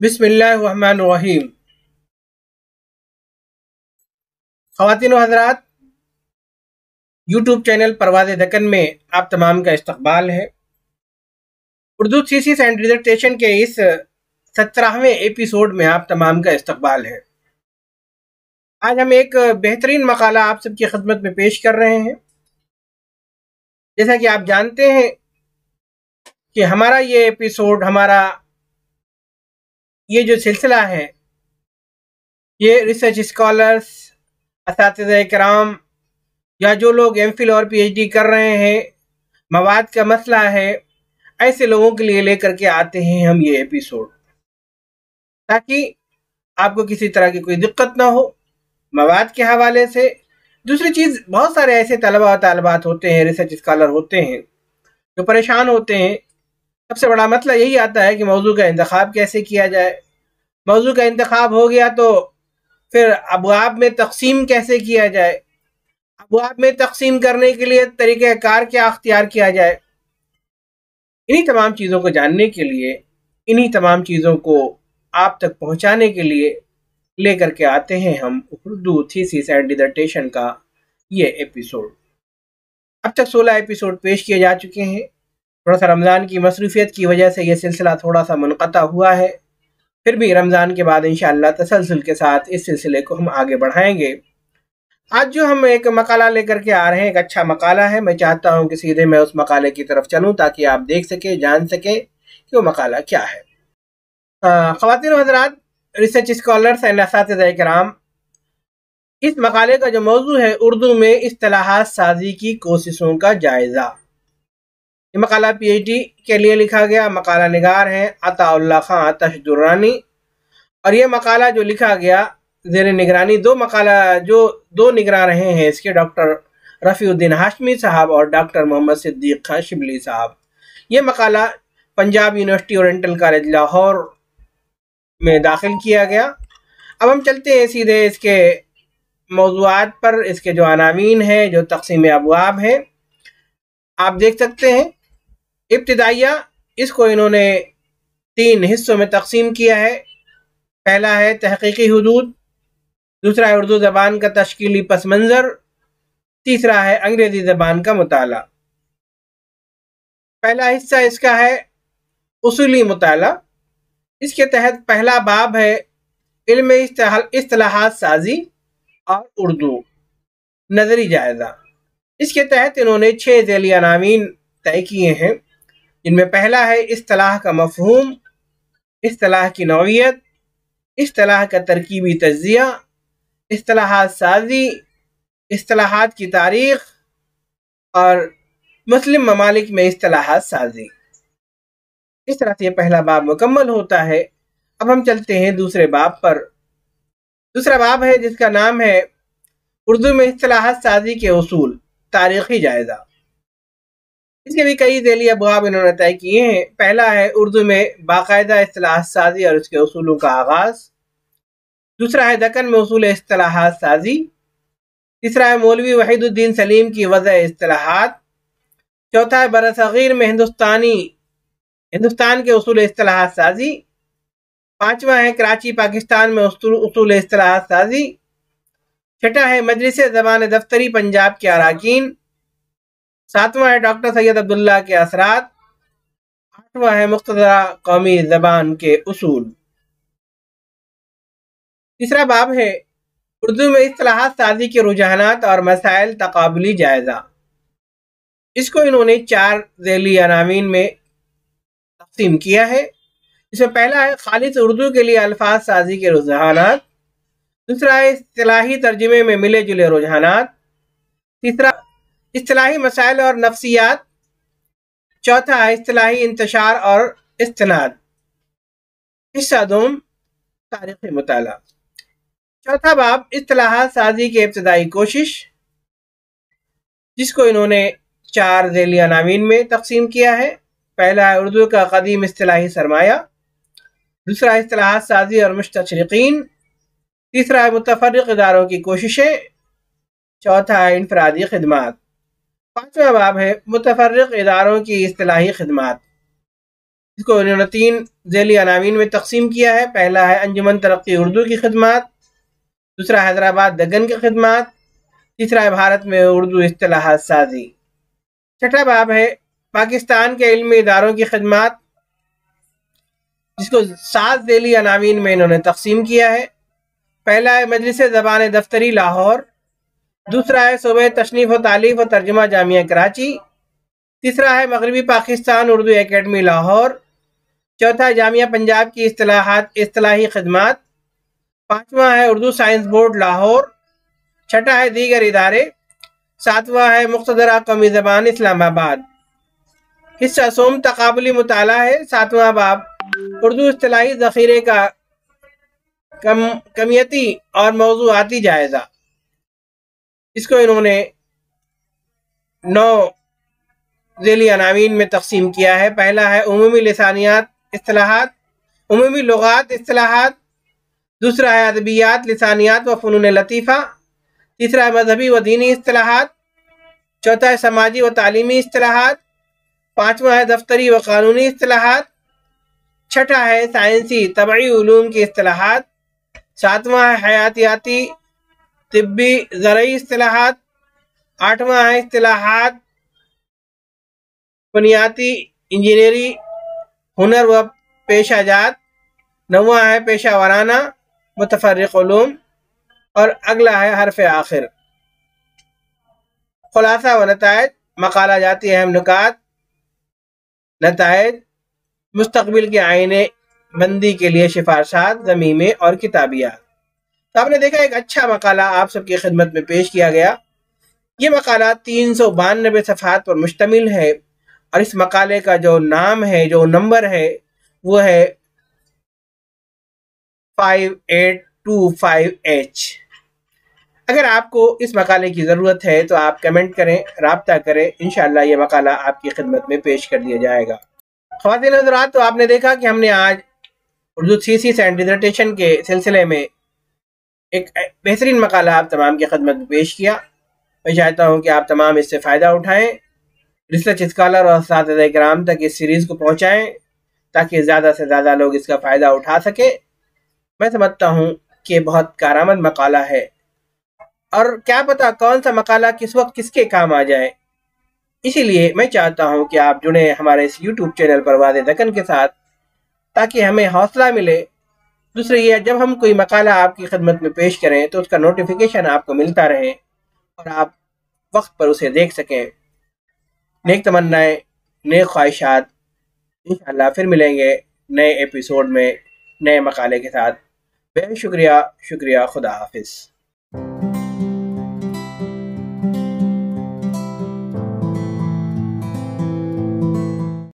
بسم اللہ الرحمن الرحیم۔ خواتین و حضرات، یوٹیوب چینل پرواز دکن میں آپ تمام کا استقبال ہے۔ اردو تھیسس اینڈ ڈیزرٹیشن کے اس 17ویں ایپیسوڈ میں آپ تمام کا استقبال ہے۔ آج ہم ایک بہترین مقالہ آپ سب کی خدمت میں پیش کر رہے ہیں۔ جیسا کہ آپ جانتے ہیں کہ ہمارا یہ ایپیسوڈ، ہمارا یہ جو سلسلہ ہے، یہ ریسرچ اسکالرس، اساتذہ کرام یا جو لوگ ایم فل اور پی ایچ ڈی کر رہے ہیں، مواد کا مسئلہ ہے، ایسے لوگوں کے لیے لے کر کے آتے ہیں ہم یہ ایپیسوڈ، تاکہ آپ کو کسی طرح کی کوئی دقت نہ ہو مواد کے حوالے سے۔ دوسری چیز، بہت سارے ایسے طلبہ و طالبات ہوتے ہیں، ریسرچ اسکالر ہوتے ہیں جو پریشان ہوتے ہیں۔ سب سے بڑا مسئلہ یہی آتا ہے کہ موضوع کا انتخاب کیسے کیا جائے۔ موضوع کا انتخاب ہو گیا تو پھر ابواب میں تقسیم کیسے کیا جائے، ابواب میں تقسیم کرنے کے لیے طریقہ کار کیا اختیار کیا جائے۔ انہی تمام چیزوں کو جاننے کے لیے، انہی تمام چیزوں کو آپ تک پہنچانے کے لیے لے کر کے آتے ہیں ہم اردو تھیسس اینڈ ڈیزرٹیشن کا یہ ایپیسوڈ۔ اب تک 16 ایپیسوڈ پیش کیے جا چکے ہیں۔ تھوڑا سا رمضان کی مصروفیت کی وجہ سے یہ سلسلہ تھوڑا سا منقطع ہوا ہے، پھر بھی رمضان کے بعد انشاءاللہ تسلسل کے ساتھ اس سلسلے کو ہم آگے بڑھائیں گے۔ آج جو ہم ایک مقالہ لے کر کے آ رہے ہیں، ایک اچھا مقالہ ہے۔ میں چاہتا ہوں کہ سیدھے میں اس مقالے کی طرف چلوں تاکہ آپ دیکھ سکیں، جان سکیں کہ وہ مقالہ کیا ہے۔ خواتین و حضرات، ریسرچ اسکالرس اینڈ اساتذہ کرام، اس مقالے کا جو موضوع ہے، اردو میں اصطلاحات سازی کی کوششوں کا جائزہ۔ یہ مقالہ پی ایچ ڈی کے لیے لکھا گیا۔ مقالہ نگار ہیں عطا اللہ خان آتش درانی، اور یہ مقالہ جو لکھا گیا زیر نگرانی دو نگراں رہے ہیں اس کے، ڈاکٹر رفیع الدین ہاشمی صاحب اور ڈاکٹر محمد صدیق خان شبلی صاحب۔ یہ مقالہ Punjab university oriental college Lahore میں داخل کیا گیا۔ اب ہم چلتے ہیں سیدھے اس کے موضوعات پر، اس کے جو عناوین ہیں، جو تقسیم ابواب ہیں، آپ دیکھ سکتے ہیں۔ ابتدائیہ اس کو انہوں نے 3 حصوں میں تقسیم کیا ہے۔ پہلا ہے تحقیقی حدود، دوسرا ہے اردو زبان کا تشکیلی پس منظر، تیسرا ہے انگریزی زبان کا مطالعہ۔ پہلا حصہ اس کا ہے اصولی مطالعہ۔ اس کے تحت پہلا باب ہے علم اصطلاحات سازی اور اردو، نظری جائزہ۔ اس کے تحت انہوں نے 6 ذیلی عناوین طے کیے ہیں، جن میں پہلا ہے اصطلاح کا مفہوم، اصطلاح کی نوعیت، اصطلاح کا ترکیبی تجزیہ، اصطلاحات سازی، اصطلاحات کی تاریخ اور مسلم ممالک میں اصطلاحات سازی۔ اس طرح سے یہ پہلا باب مکمل ہوتا ہے۔ اب ہم چلتے ہیں دوسرے باب پر۔ دوسرا باب ہے جس کا نام ہے اردو میں اصطلاحات سازی کے اصول، تاریخی جائزہ۔ اس کے بھی کئی ذیلی ابواب انہوں نے طے کیے ہیں۔ پہلا ہے اردو میں باقاعدہ اصطلاحات سازی اور اس کے اصولوں کا آغاز، دوسرا ہے دکن میں اصول اصطلاحات سازی، تیسرا ہے مولوی وحید الدین سلیم کی وضع اصطلاحات، چوتھا ہے برصغیر میں ہندوستان کے اصول اصطلاحات سازی، پانچواں ہے کراچی پاکستان میں اصول اصطلاحات سازی، چھٹا ہے مجلس زبان دفتری پنجاب کے اراکین، ساتواں ہے ڈاکٹر سید عبداللہ کے اثرات، آٹھواں ہے مقتضی قومی زبان کے اصول۔ تیسرا باب ہے اردو میں اصطلاحات سازی کے رجحانات اور مسائل، تقابلی جائزہ۔ اس کو انہوں نے 4 ذیلی عناوین میں تقسیم کیا ہے۔ اس میں پہلا ہے خالص اردو کے لیے الفاظ سازی کے رجحانات، دوسرا ہے اصطلاحی ترجمے میں ملے جلے رجحانات، تیسرا اصطلاحی مسائل اور نفسیات، چوتھا ہے اصطلاحی انتشار اور استناد۔ حصہ دوم، تاریخی مطالعہ۔ چوتھا باب اصطلاحات سازی کے ابتدائی کوشش، جس کو انہوں نے 4 ذیلی عناوین میں تقسیم کیا ہے۔ پہلا ہے اردو کا قدیم اصطلاحی سرمایہ، دوسرا اصطلاحات سازی اور مستشرقین، تیسرا ہے متفرق اداروں کی کوششیں، چوتھا ہے انفرادی خدمات، پانچواں باب ہے متفرق اداروں کی اصطلاحی خدمات۔ اس کو انہوں نے 3 ذیلی عناوین میں تقسیم کیا ہے۔ پہلا ہے انجمن ترقی اردو کی خدمات، دوسرا حیدرآباد دگن کی خدمات، تیسرا ہے بھارت میں اردو اصطلاحات سازی۔ چھٹا باب ہے پاکستان کے علمی اداروں کی خدمات، جس کو 7 ذیلی عناوین میں انہوں نے تقسیم کیا ہے۔ پہلا ہے مجلس زبان دفتری لاہور، دوسرا ہے صوبہ تصنیف و تالیف و ترجمہ جامعہ کراچی، تیسرا ہے مغربی پاکستان اردو اکیڈمی لاہور، چوتھا ہے جامعہ پنجاب کی اصطلاحی خدمات، پانچواں ہے اردو سائنس بورڈ لاہور، چھٹا ہے دیگر ادارے، ساتواں ہے مقتدرہ قومی زبان اسلام آباد۔ حصہ سوم تقابلی مطالعہ ہے۔ 7واں باب اردو اصطلاحی ذخیرے کا کمیتی اور موضوعاتی جائزہ، اس کو انہوں نے 9 ذیلی عناوین میں تقسیم کیا ہے۔ پہلا ہے عمومی لسانیات اصطلاحات، عمومی لغات اصطلاحات، دوسرا ہے ادبیات لسانیات و فنون لطیفہ، تیسرا ہے مذہبی و دینی اصطلاحات، چوتھا ہے سماجی و تعلیمی اصطلاحات، پانچواں ہے دفتری و قانونی اصطلاحات، چھٹا ہے سائنسی طبعی علوم کی اصطلاحات، ساتواں ہے حیاتیاتی طبی زرعی اصطلاحات، آٹھواں ہے اصطلاحات بنیادی انجینئری ہنر و پیشہ جات، نواں ہے پیشہ ورانہ متفرق علوم، اور اگلا ہے حرف آخر۔ خلاصہ و نتائج، مقالہ جاتی اہم نکات، نتائج، مستقبل کے آئینے بندی کے لیے سفارشات، ضمیمے اور کتابیات۔ تو آپ نے دیکھا ایک اچھا مقالہ آپ سب کی خدمت میں پیش کیا گیا۔ یہ مقالہ 392 صفحات پر مشتمل ہے، اور اس مقالے کا جو نام ہے، جو نمبر ہے، وہ ہے 5825H۔ اگر آپ کو اس مقالے کی ضرورت ہے تو آپ کمنٹ کریں، رابطہ کریں، انشاءاللہ یہ مقالہ آپ کی خدمت میں پیش کر دیا جائے گا۔ خواتین حضرات، تو آپ نے دیکھا کہ ہم نے آج اردو تھیسس اینڈ ڈسرٹیشن کے سلسلے میں ایک بہترین مقالہ آپ تمام کی خدمت میں پیش کیا۔ میں چاہتا ہوں کہ آپ تمام اس سے فائدہ اٹھائیں، ریسرچ اسکالر اور اساتذہ کرام تک اس سیریز کو پہنچائیں تاکہ زیادہ سے زیادہ لوگ اس کا فائدہ اٹھا سکیں۔ میں سمجھتا ہوں کہ بہت کارآمد مقالہ ہے، اور کیا پتہ کون سا مقالہ کس وقت کس کے کام آ جائے۔ اسی لیے میں چاہتا ہوں کہ آپ جڑیں ہمارے اس یوٹیوب چینل پرواز دکن کے ساتھ، تاکہ ہمیں حوصلہ ملے۔ دوسرے یہ، جب ہم کوئی مقالہ آپ کی خدمت میں پیش کریں تو اس کا نوٹیفیکیشن آپ کو ملتا رہے اور آپ وقت پر اسے دیکھ سکیں۔ نیک تمنائیں، نیک خواہشات، انشاءاللہ پھر ملیں گے نئے ایپیسوڈ میں نئے مقالے کے ساتھ۔ بے شکریہ، خدا حافظ۔